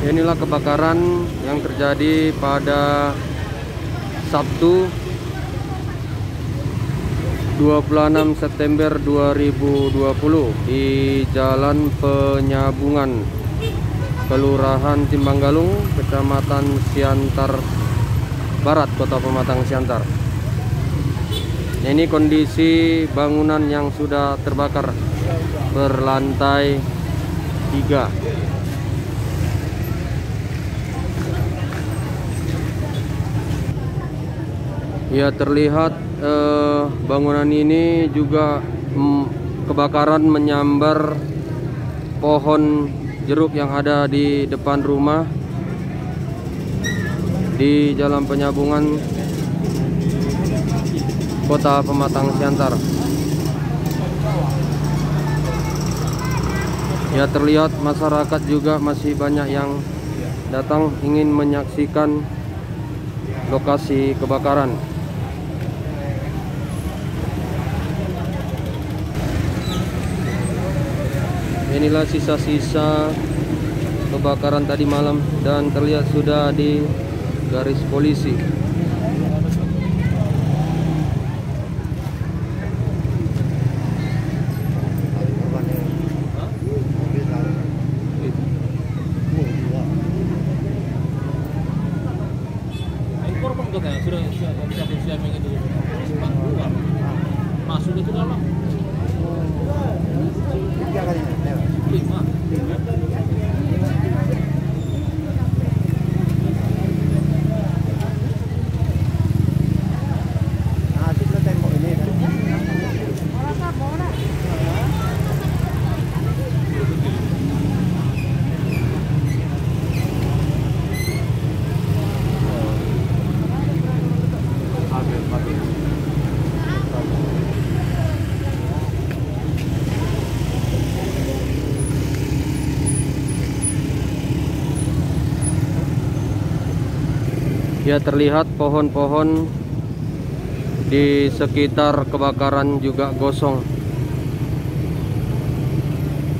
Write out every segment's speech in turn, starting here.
Inilah kebakaran yang terjadi pada Sabtu 26 September 2020 di Jalan Penyabungan, Kelurahan Timbanggalung, Kecamatan Siantar Barat, Kota Pematang Siantar. Ini kondisi bangunan yang sudah terbakar berlantai 3. Ya, terlihat bangunan ini juga kebakaran menyambar pohon jeruk yang ada di depan rumah di Jalan Penyabungan, Kota Pematang Siantar. Ya, terlihat masyarakat juga masih banyak yang datang ingin menyaksikan lokasi kebakaran. Inilah sisa-sisa kebakaran tadi malam dan terlihat sudah di garis polisi. Masuk itu dalam 3 kali 5. Ya, terlihat pohon-pohon di sekitar kebakaran juga gosong.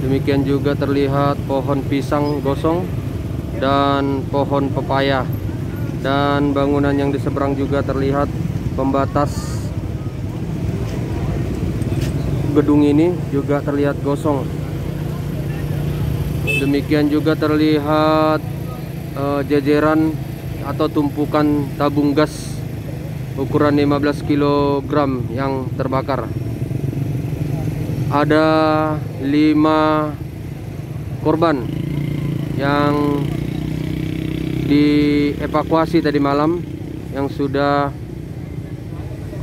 Demikian juga terlihat pohon pisang gosong dan pohon pepaya. Dan bangunan yang di seberang juga terlihat pembatas gedung ini juga terlihat gosong. Demikian juga terlihat jejeran atau tumpukan tabung gas ukuran 15 kg yang terbakar. Ada 5 korban yang dievakuasi tadi malam yang sudah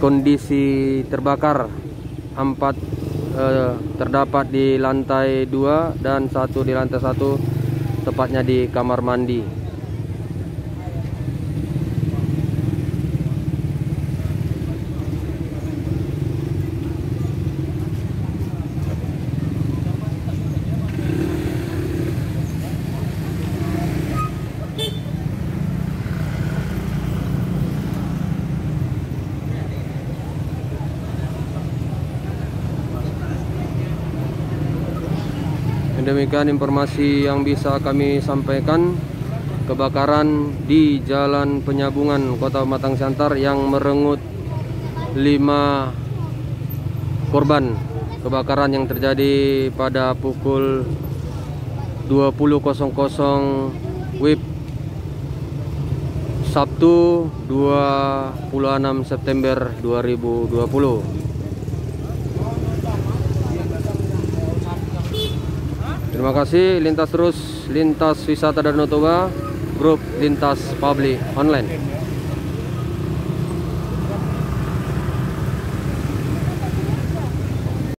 kondisi terbakar. 4 terdapat di lantai 2 dan 1 di lantai 1, tepatnya di kamar mandi. Demikian informasi yang bisa kami sampaikan. Kebakaran di Jalan Penyabungan, Kota Pematang Siantar yang merenggut 5 korban. Kebakaran yang terjadi pada pukul 20.00 WIB Sabtu 26 September 2020. Terima kasih. Lintas terus, Lintas Wisata Danau Toba, Grup Lintas Public Online.